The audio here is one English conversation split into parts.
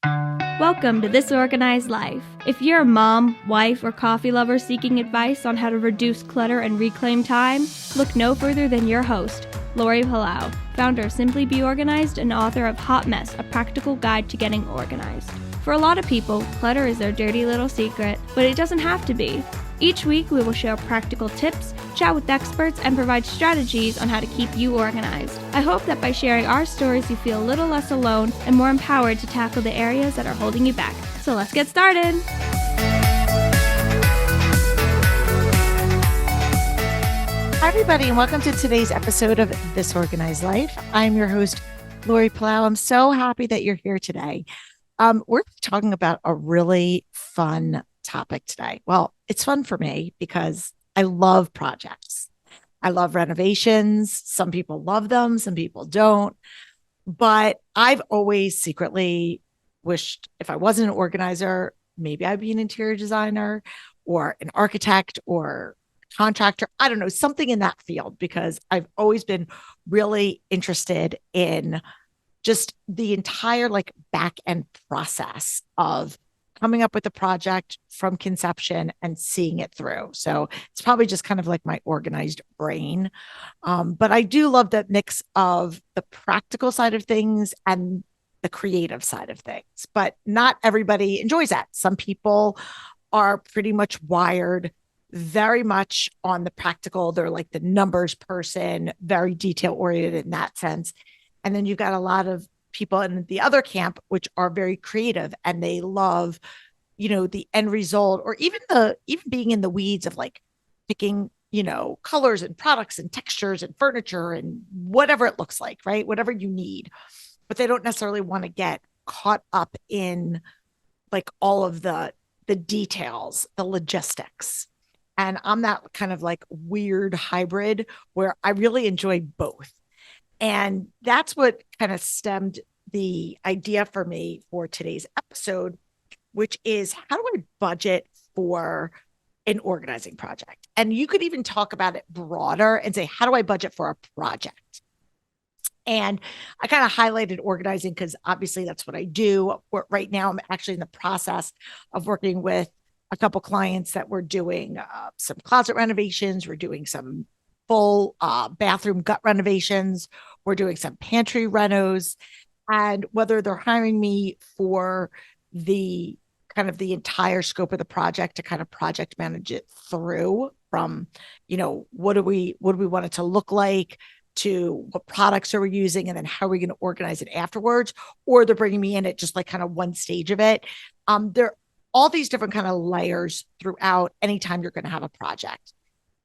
Welcome to This Organized Life. If you're a mom, wife, or coffee lover seeking advice on how to reduce clutter and reclaim time, look no further than your host, Lori Palau, founder of Simply Be Organized and author of Hot Mess, a practical guide to getting organized. For a lot of people, clutter is their dirty little secret, but it doesn't have to be. Each week, we will share practical tips, chat with experts, and provide strategies on how to keep you organized. I hope that by sharing our stories, you feel a little less alone and more empowered to tackle the areas that are holding you back. So let's get started. Hi, everybody, and welcome to today's episode of This Organized Life. I'm your host, Lori Palau. I'm so happy that you're here today. We're talking about a really fun topic today. Well, it's fun for me because I love projects. I love renovations. Some people love them, some people don't. But I've always secretly wished if I wasn't an organizer, maybe I'd be an interior designer or an architect or contractor. I don't know, something in that field, because I've always been really interested in just the entire back end process of coming up with a project from conception and seeing it through. So it's probably just kind of like my organized brain. But I do love that mix of the practical side of things and the creative side of things. But not everybody enjoys that. Some people are pretty much wired very much on the practical. They're like the numbers person, very detail oriented in that sense. And then you've got a lot of people in the other camp, which are very creative and they love, the end result, or even being in the weeds of picking, colors and products and textures and furniture and whatever it looks like, right? Whatever you need. But they don't necessarily want to get caught up in all of the details, the logistics. And I'm that kind of weird hybrid where I really enjoy both. And that's what kind of stemmed the idea for me for today's episode, which is how do I budget for an organizing project? And you could even talk about it broader and say, how do I budget for a project? And I kind of highlighted organizing because obviously that's what I do. Right now, I'm actually in the process of working with a couple clients that we're doing some closet renovations. We're doing some full bathroom gut renovations. We're doing some pantry renos. And whether they're hiring me for the kind of the entire scope of the project to kind of project manage it through from, what do we want it to look like, to what products are we using, and then how are we going to organize it afterwards, or they're bringing me in at just kind of one stage of it. There are all these different kind of layers throughout anytime you're going to have a project.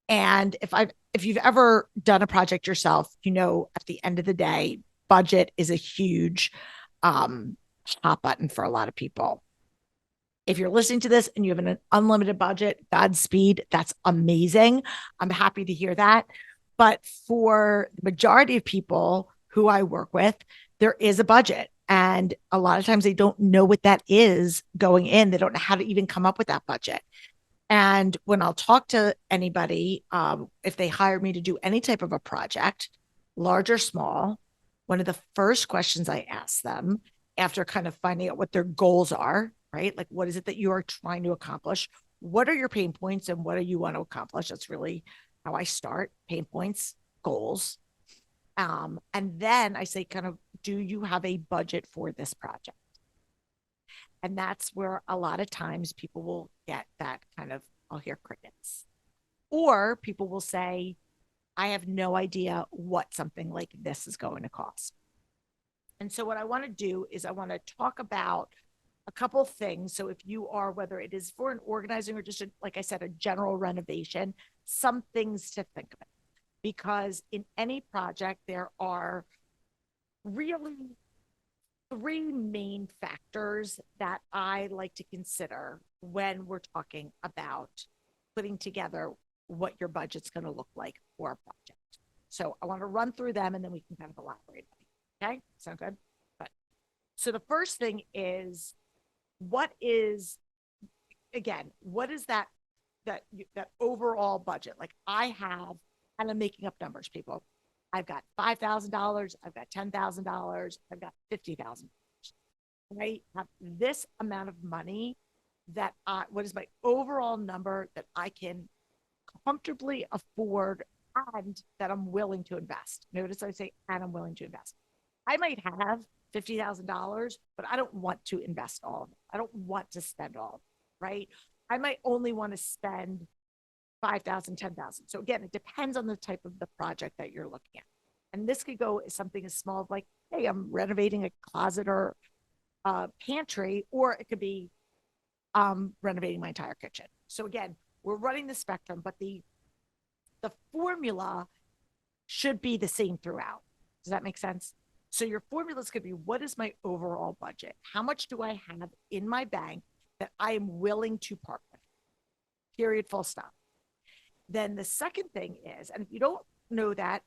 And if you've ever done a project yourself, at the end of the day, budget is a huge hot button for a lot of people. If you're listening to this and you have an unlimited budget, Godspeed, that's amazing. I'm happy to hear that. But for the majority of people who I work with, there is a budget. And a lot of times they don't know what that is going in. They don't know how to even come up with that budget. And when I'll talk to anybody, if they hire me to do any type of a project, large or small, one of the first questions I ask them after kind of finding out what their goals are, right? Like, what is it that you are trying to accomplish? What are your pain points and what do you want to accomplish? That's really how I start: pain points, goals. And then I say, kind of, do you have a budget for this project? And that's where a lot of times people will get that kind of, I'll hear crickets. Or people will say, I have no idea what something like this is going to cost. And so what I want to do is I want to talk about a couple of things. So if you are, whether it is for an organizing or just, like I said, a general renovation, some things to think about. Because in any project, there are really three main factors that I like to consider when we're talking about putting together what your budget's going to look like for a project. So I want to run through them and then we can kind of elaborate. Okay, sound good? But so the first thing is, what is that overall budget? Like, I have, and I'm making up numbers, people. I've got $5,000, I've got $10,000, I've got $50,000. I have this amount of money what is my overall number that I can comfortably afford and that I'm willing to invest. Notice I say, and I'm willing to invest. I might have $50,000, but I don't want to invest all of it. I don't want to spend all of it, right? I might only want to spend 5,000, 10,000. So again, it depends on the type of the project that you're looking at. And this could go as something as small as like, hey, I'm renovating a closet or a pantry, or it could be renovating my entire kitchen. So again, we're running the spectrum, but the formula should be the same throughout. Does that make sense? So your formulas could be, what is my overall budget? How much do I have in my bank that I am willing to part with? Period, full stop. Then the second thing is, and if you don't know that,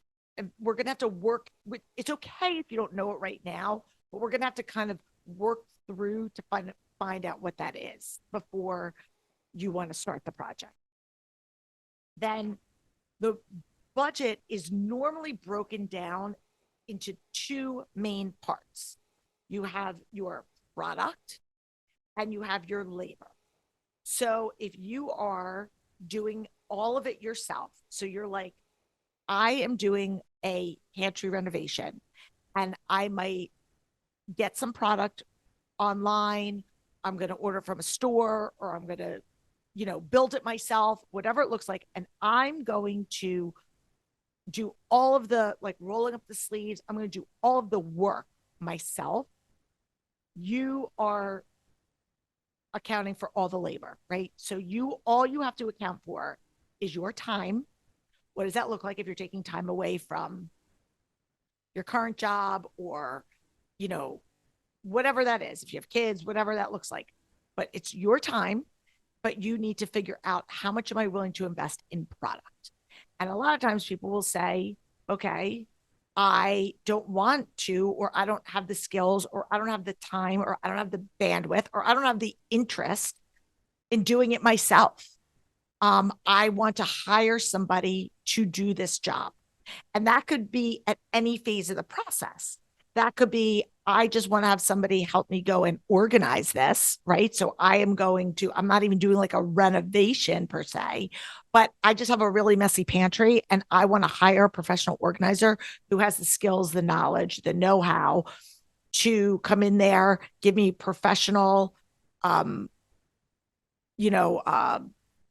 we're going to have to work with, it's okay if you don't know it right now, but we're going to have to kind of work through to find out what that is before you want to start the project. Then the budget is normally broken down into two main parts. You have your product and you have your labor. So if you are doing all of it yourself, so you're like, I am doing a pantry renovation and I might get some product online. I'm going to order from a store, or I'm going to, build it myself, whatever it looks like. And I'm going to do all of the like rolling up the sleeves. I'm going to do all of the work myself. You are accounting for all the labor, right? So all you have to account for is your time. What does that look like if you're taking time away from your current job, or, whatever that is, if you have kids, whatever that looks like. But it's your time, but you need to figure out, how much am I willing to invest in product? And a lot of times people will say, okay, I don't want to, or I don't have the skills, or I don't have the time, or I don't have the bandwidth, or I don't have the interest in doing it myself. I want to hire somebody to do this job. And that could be at any phase of the process. That could be, I just want to have somebody help me go and organize this, right? So I'm not even doing like a renovation per se, but I just have a really messy pantry and I want to hire a professional organizer who has the skills, the knowledge, the know-how to come in there, give me professional, um,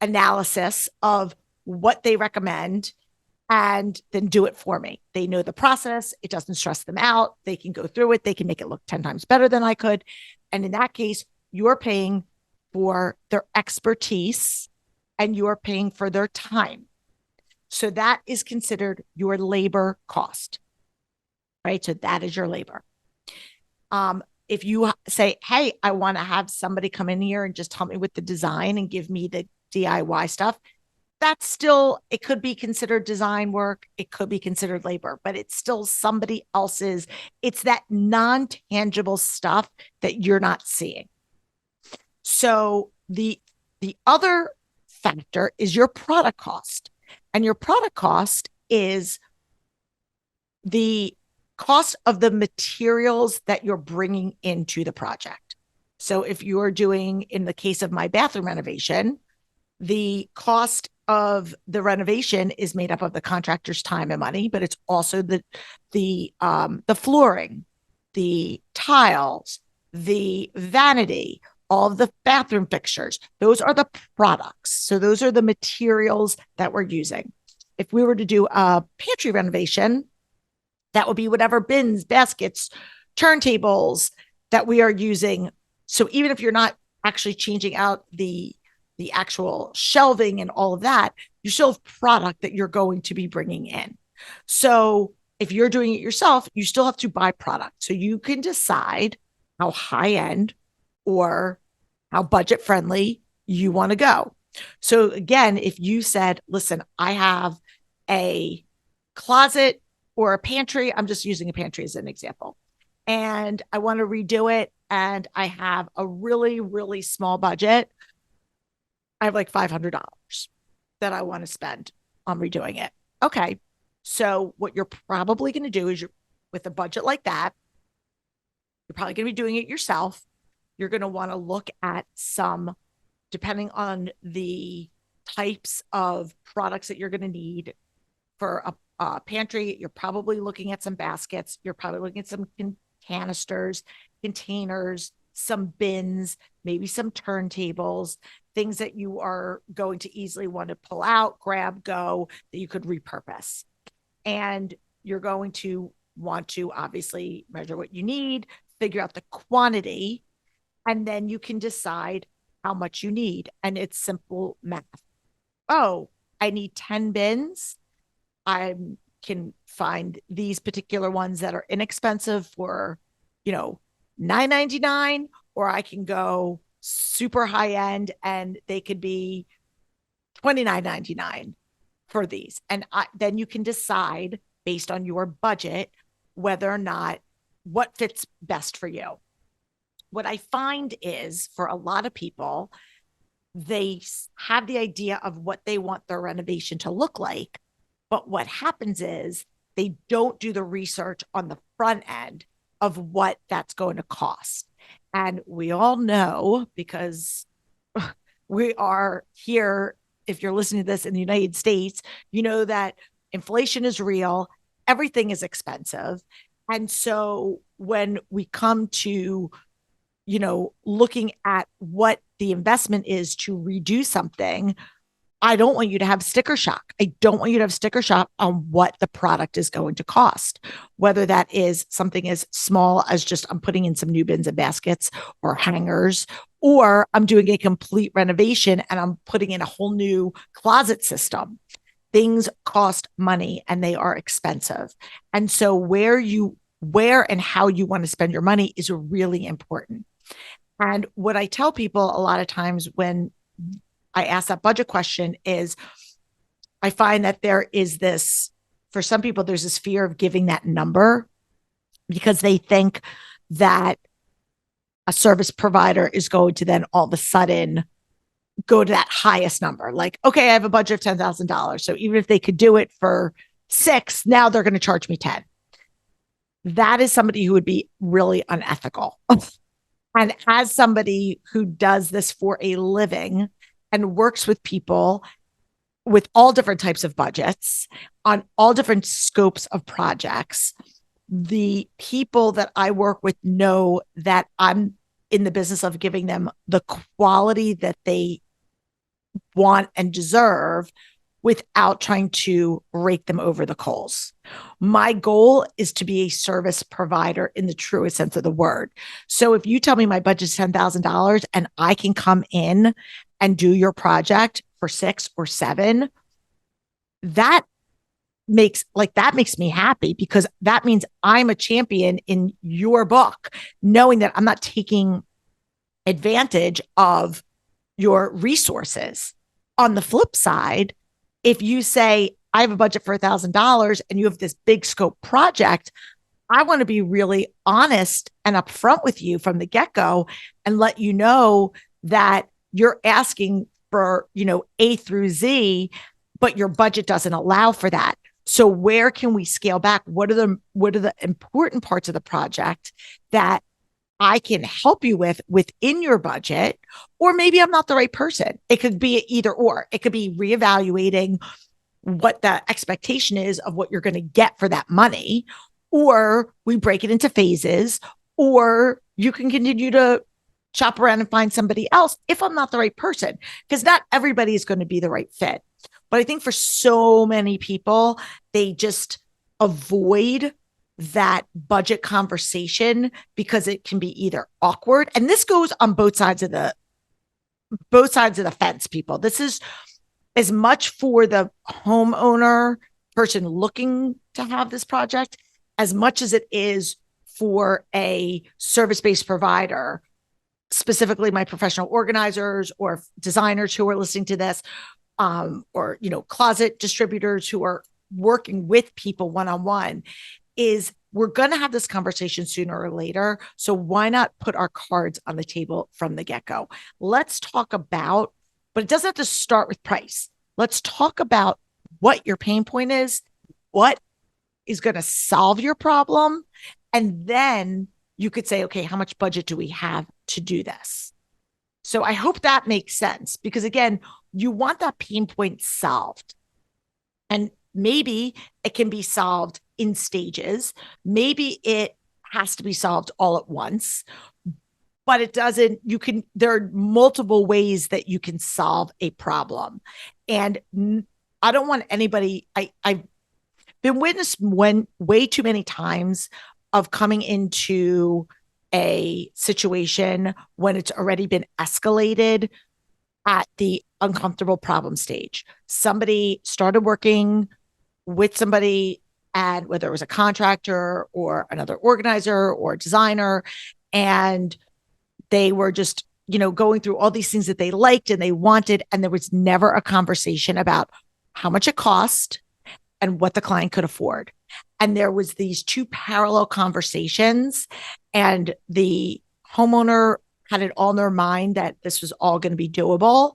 analysis of what they recommend, and then do it for me. They know the process. It doesn't stress them out. They can go through it. They can make it look 10 times better than I could. And in that case, you're paying for their expertise and you're paying for their time. So that is considered your labor cost, right? So that is your labor. If you say, hey, I want to have somebody come in here and just help me with the design and give me the DIY stuff, that's still, it could be considered design work. It could be considered labor, but it's still somebody else's. It's that non-tangible stuff that you're not seeing. So the other factor is your product cost. And your product cost is the cost of the materials that you're bringing into the project. So if you're doing, in the case of my bathroom renovation, the cost of the renovation is made up of the contractor's time and money, but it's also the flooring, the tiles, the vanity, all of the bathroom fixtures. Those are the products. So those are the materials that we're using. If we were to do a pantry renovation, that would be whatever bins, baskets, turntables that we are using. So even if you're not actually changing out the actual shelving and all of that, you still have product that you're going to be bringing in. So if you're doing it yourself, you still have to buy product. So you can decide how high end or how budget friendly you want to go. So again, if you said, listen, I have a closet or a pantry, I'm just using a pantry as an example, and I want to redo it, and I have a really, really small budget, I have like $500 that I want to spend on redoing it. Okay. So what you're probably going to do is, with a budget like that, You're probably going to be doing it yourself. You're going to want to look at some, depending on the types of products that you're going to need for a pantry. You're probably looking at some baskets. You're probably looking at some canisters, containers, some bins, maybe some turntables, things that you are going to easily want to pull out, grab, go, that you could repurpose. And you're going to want to obviously measure what you need, figure out the quantity, and then you can decide how much you need. And it's simple math. Oh, I need 10 bins. I can find these particular ones that are inexpensive for, $9.99, or I can go super high end and they could be $29.99 for these. And then you can decide based on your budget whether or not what fits best for you. What I find is for a lot of people, they have the idea of what they want their renovation to look like. But what happens is they don't do the research on the front end of what that's going to cost. And we all know, because we are here, if you're listening to this in the United States, you know that inflation is real, everything is expensive. And so when we come to, looking at what the investment is to redo something, I don't want you to have sticker shock. I don't want you to have sticker shock on what the product is going to cost, whether that is something as small as just I'm putting in some new bins and baskets or hangers, or I'm doing a complete renovation and I'm putting in a whole new closet system. Things cost money and they are expensive. And so where and how you want to spend your money is really important. And what I tell people a lot of times when I ask that budget question is I find that there is this, for some people, there's this fear of giving that number because they think that a service provider is going to then all of a sudden go to that highest number. Like, okay, I have a budget of $10,000. So even if they could do it for 6, now they're going to charge me 10. That is somebody who would be really unethical. And as somebody who does this for a living and works with people with all different types of budgets on all different scopes of projects, the people that I work with know that I'm in the business of giving them the quality that they want and deserve without trying to rake them over the coals. My goal is to be a service provider in the truest sense of the word. So if you tell me my budget is $10,000 and I can come in and do your project for 6 or 7, that makes me happy, because that means I'm a champion in your book, knowing that I'm not taking advantage of your resources. On the flip side, if you say, I have a budget for $1,000 and you have this big scope project, I want to be really honest and upfront with you from the get-go and let you know that you're asking for, A through Z, but your budget doesn't allow for that. So where can we scale back? What are the important parts of the project that I can help you with within your budget? Or maybe I'm not the right person. It could be either or. It could be reevaluating what the expectation is of what you're going to get for that money, or we break it into phases, or you can continue to shop around and find somebody else if I'm not the right person, because not everybody is going to be the right fit. But I think for so many people, they just avoid that budget conversation because it can be either awkward. And this goes on both sides of the fence, people. This is as much for the homeowner person looking to have this project as much as it is for a service-based provider, specifically my professional organizers or designers who are listening to this, or, closet distributors who are working with people one-on-one. Is we're going to have this conversation sooner or later. So why not put our cards on the table from the get-go? Let's talk about, but it doesn't have to start with price. Let's talk about what your pain point is, what is going to solve your problem. And then you could say, okay, how much budget do we have to do this? So I hope that makes sense, because again, you want that pain point solved. And maybe it can be solved in stages. Maybe it has to be solved all at once, but it doesn't. There are multiple ways that you can solve a problem. And I don't want anybody, I've been witnessed way too many times of coming into a situation when it's already been escalated at the uncomfortable problem stage. Somebody started working with somebody, and whether it was a contractor or another organizer or designer, and they were just, going through all these things that they liked and they wanted, and there was never a conversation about how much it cost and what the client could afford. And there was these two parallel conversations, and the homeowner had it all in their mind that this was all going to be doable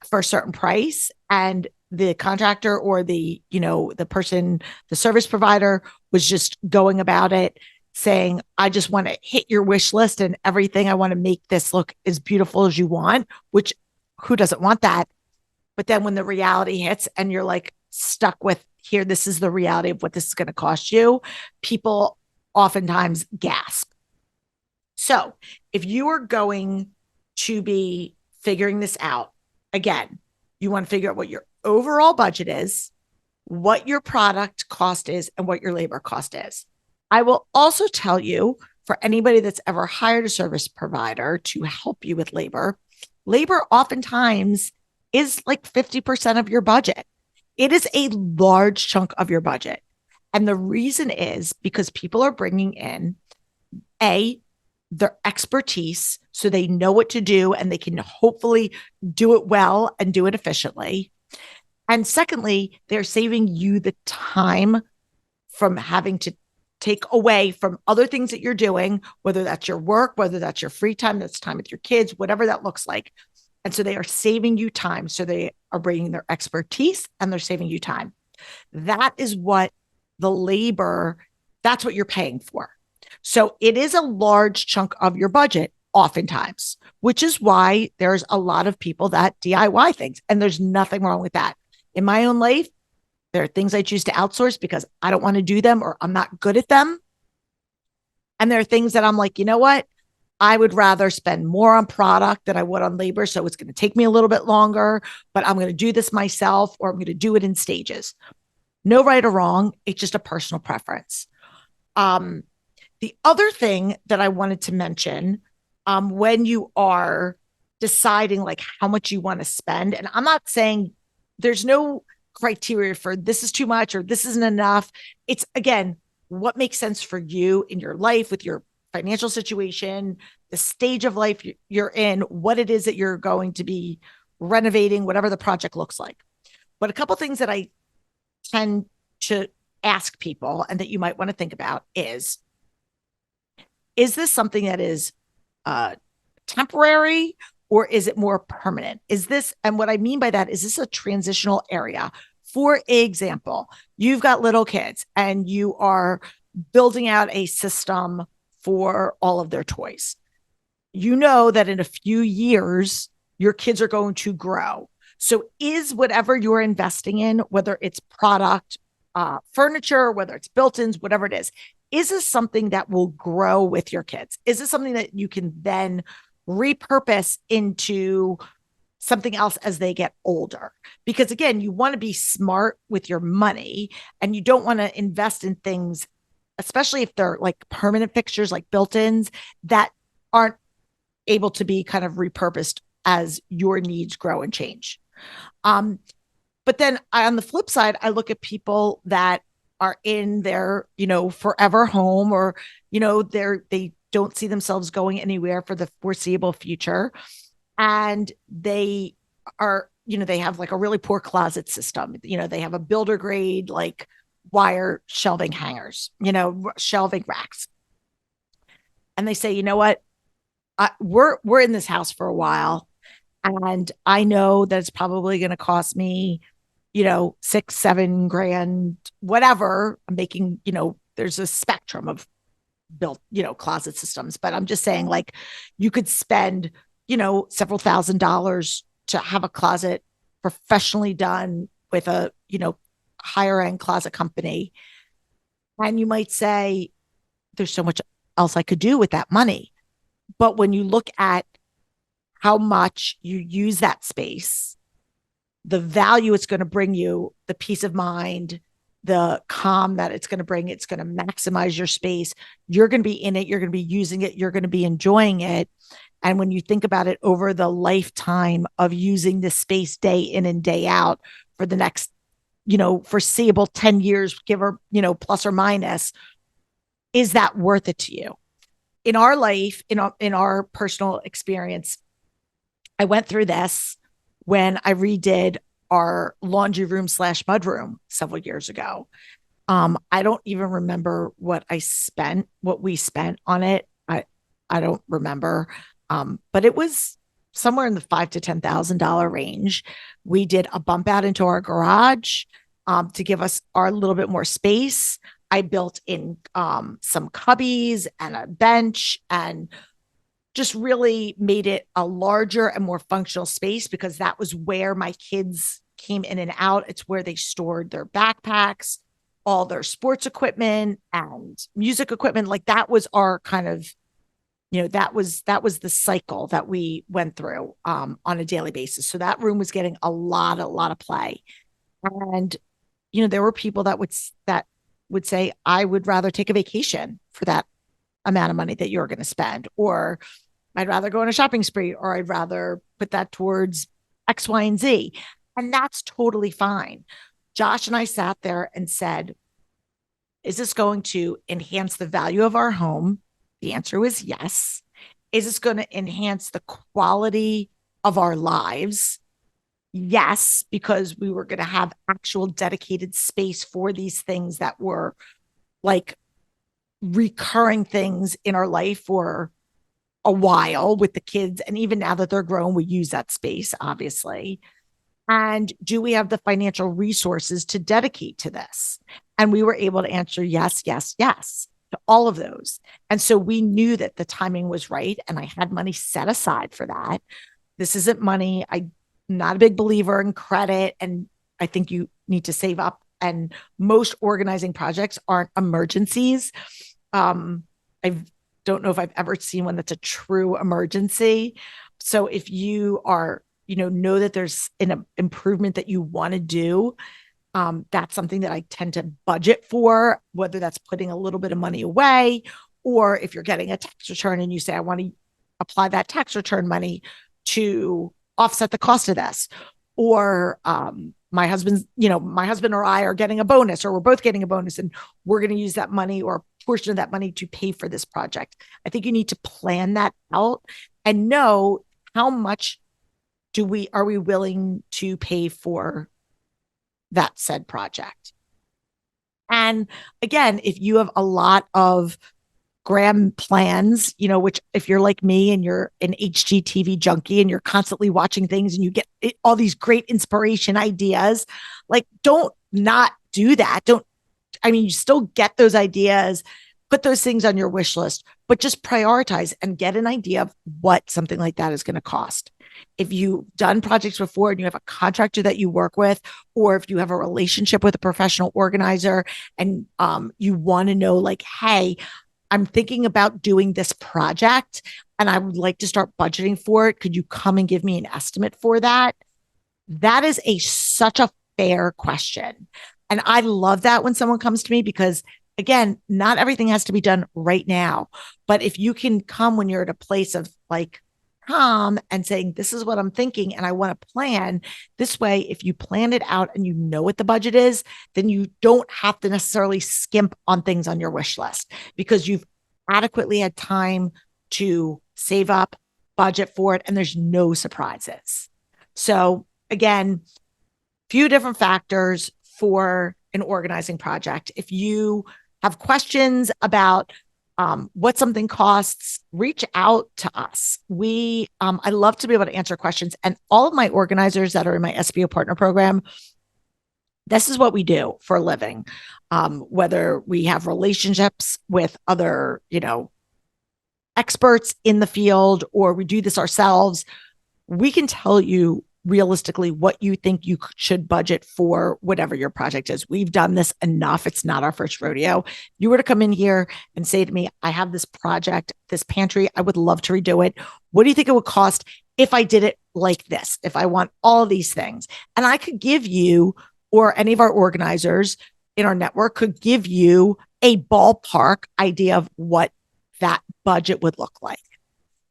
for a certain price. And the contractor or the person, the service provider, was just going about it saying, I just want to hit your wish list and everything. I want to make this look as beautiful as you want, which who doesn't want that? But then when the reality hits and you're like stuck with, here, this is the reality of what this is going to cost you, people oftentimes gasp. So if you are going to be figuring this out, again, you want to figure out what your overall budget is, what your product cost is, and what your labor cost is. I will also tell you, for anybody that's ever hired a service provider to help you with labor oftentimes is like 50% of your budget. It is a large chunk of your budget. And the reason is because people are bringing in their expertise, so they know what to do and they can hopefully do it well and do it efficiently. And secondly, they're saving you the time from having to take away from other things that you're doing, whether that's your work, whether that's your free time, that's time with your kids, whatever that looks like. And so they are saving you time. So they are bringing their expertise and they're saving you time. That is what that's what you're paying for. So it is a large chunk of your budget oftentimes, which is why there's a lot of people that DIY things, and there's nothing wrong with that. In my own life, there are things I choose to outsource because I don't want to do them or I'm not good at them. And there are things that I'm like, you know what? I would rather spend more on product than I would on labor. So it's going to take me a little bit longer, but I'm going to do this myself, or I'm going to do it in stages. No right or wrong. It's just a personal preference. The other thing that I wanted to mention, when you are deciding like how much you want to spend, and I'm not saying there's no criteria for this is too much or this isn't enough. It's, again, what makes sense for you in your life with your financial situation, the stage of life you're in, what it is that you're going to be renovating, whatever the project looks like. But a couple of things that I tend to ask people and that you might want to think about is this something that is temporary, or is it more permanent? And what I mean by that is this a transitional area? For example, you've got little kids and you are building out a system for all of their toys. You know that in a few years, your kids are going to grow. So is whatever you're investing in, whether it's product, furniture, whether it's built-ins, whatever it is this something that will grow with your kids? Is this something that you can then repurpose into something else as they get older? Because again, you want to be smart with your money and you don't want to invest in things, especially if they're like permanent fixtures, like built-ins, that aren't able to be kind of repurposed as your needs grow and change. But then on the flip side, I look at people that are in their, forever home, or, they don't see themselves going anywhere for the foreseeable future. And they are, they have like a really poor closet system. They have a builder grade, like wire shelving hangers, shelving racks. And they say, you know what? We're in this house for a while. And I know that it's probably going to cost me, $6-7 grand, whatever. I'm making, there's a spectrum of built, closet systems, but I'm just saying like you could spend, several $1,000s to have a closet professionally done with a, higher end closet company. And you might say, there's so much else I could do with that money. But when you look at how much you use that space, the value it's going to bring you, the peace of mind, the calm that it's going to bring, it's going to maximize your space. You're going to be in it. You're going to be using it. You're going to be enjoying it. And when you think about it over the lifetime of using this space day in and day out for the next, foreseeable 10 years, give or, plus or minus, is that worth it to you? In our life, in our personal experience, I went through this when I redid our laundry room / mudroom several years ago. I don't even remember what we spent on it. I don't remember. But it was somewhere in the $5,000 to $10,000 range. We did a bump out into our garage to give us our little bit more space. I built in some cubbies and a bench and just really made it a larger and more functional space because that was where my kids came in and out. It's where they stored their backpacks, all their sports equipment and music equipment. Like that was our kind of, that was the cycle that we went through on a daily basis. So that room was getting a lot of play. And, there were people that would say, I would rather take a vacation for that amount of money that you're going to spend, or I'd rather go on a shopping spree, or I'd rather put that towards X, Y, and Z. And that's totally fine. Josh and I sat there and said, is this going to enhance the value of our home? The answer was yes. Is this going to enhance the quality of our lives? Yes, because we were going to have actual dedicated space for these things that were like recurring things in our life for a while with the kids. And even now that they're grown, we use that space, obviously. And do we have the financial resources to dedicate to this? And we were able to answer yes, yes, yes to all of those. And so we knew that the timing was right. And I had money set aside for that. This isn't money. I'm not a big believer in credit. And I think you need to save up. And most organizing projects aren't emergencies. I don't know if I've ever seen one that's a true emergency. So if you are, know that there's an improvement that you want to do, that's something that I tend to budget for, whether that's putting a little bit of money away, or if you're getting a tax return and you say, I want to apply that tax return money to offset the cost of this. Or my husband or I are getting a bonus, or we're both getting a bonus, and we're going to use that money or a portion of that money to pay for this project. I think you need to plan that out and know how much are we willing to pay for that said project. And again, if you have a lot of grand plans, which if you're like me and you're an HGTV junkie and you're constantly watching things and you get all these great inspiration ideas, like don't not do that. You still get those ideas, put those things on your wish list, but just prioritize and get an idea of what something like that is going to cost. If you've done projects before and you have a contractor that you work with, or if you have a relationship with a professional organizer and you want to know like, hey, I'm thinking about doing this project and I would like to start budgeting for it. Could you come and give me an estimate for that? That is such a fair question. And I love that when someone comes to me because again, not everything has to be done right now, but if you can come when you're at a place of like calm and saying, this is what I'm thinking and I want to plan this way. If you plan it out and you know what the budget is, then you don't have to necessarily skimp on things on your wish list because you've adequately had time to save up, budget for it, and there's no surprises. So again, few different factors for an organizing project. If you have questions about what something costs, reach out to us. I love to be able to answer questions. And all of my organizers that are in my SBO partner program, This is what we do for a living. Whether we have relationships with other, experts in the field, or we do this ourselves, we can tell you realistically what you think you should budget for whatever your project is. We've done this enough. It's not our first rodeo. You were to come in here and say to me, I have this project, this pantry, I would love to redo it. What do you think it would cost if I did it like this? If I want all these things, and I could give you, or any of our organizers in our network could give you a ballpark idea of what that budget would look like.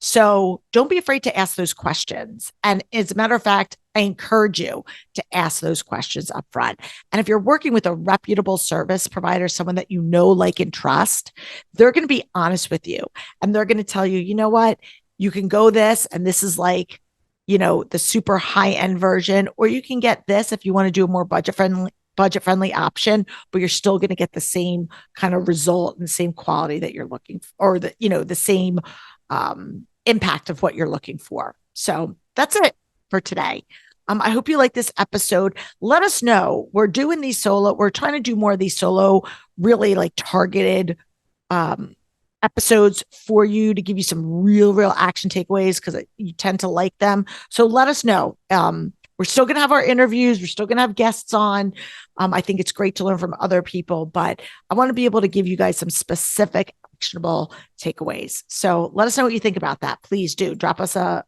So don't be afraid to ask those questions. And as a matter of fact, I encourage you to ask those questions up front. And if you're working with a reputable service provider, someone that you know, like, and trust, they're going to be honest with you. And they're going to tell you, you know what, you can go this, and this is like, the super high end version, or you can get this if you want to do a more budget friendly option, but you're still going to get the same kind of result and the same quality that you're looking for, or the same impact of what you're looking for. So that's it for today. I hope you like this episode. Let us know. We're doing these solo. We're trying to do more of these solo, really like targeted episodes for you, to give you some real action takeaways, because you tend to like them. So let us know. We're still going to have our interviews. We're still going to have guests on. I think it's great to learn from other people, but I want to be able to give you guys some specific actionable takeaways. So let us know what you think about that. Please do drop us a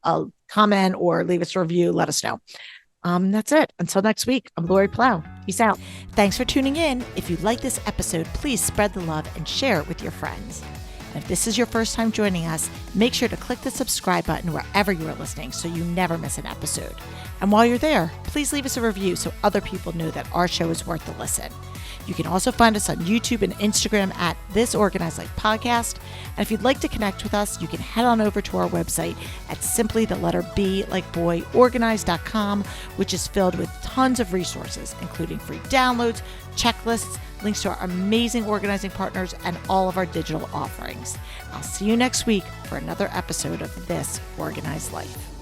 comment or leave us a review. Let us know. That's it. Until next week, I'm Lori Plow. Peace out. Thanks for tuning in. If you like this episode, please spread the love and share it with your friends. And if this is your first time joining us, make sure to click the subscribe button wherever you are listening so you never miss an episode. And while you're there, please leave us a review so other people know that our show is worth the listen. You can also find us on YouTube and Instagram at This Organized Life Podcast. And if you'd like to connect with us, you can head on over to our website at simply the letter B like boy organized.com, which is filled with tons of resources, including free downloads, checklists, links to our amazing organizing partners, and all of our digital offerings. I'll see you next week for another episode of This Organized Life.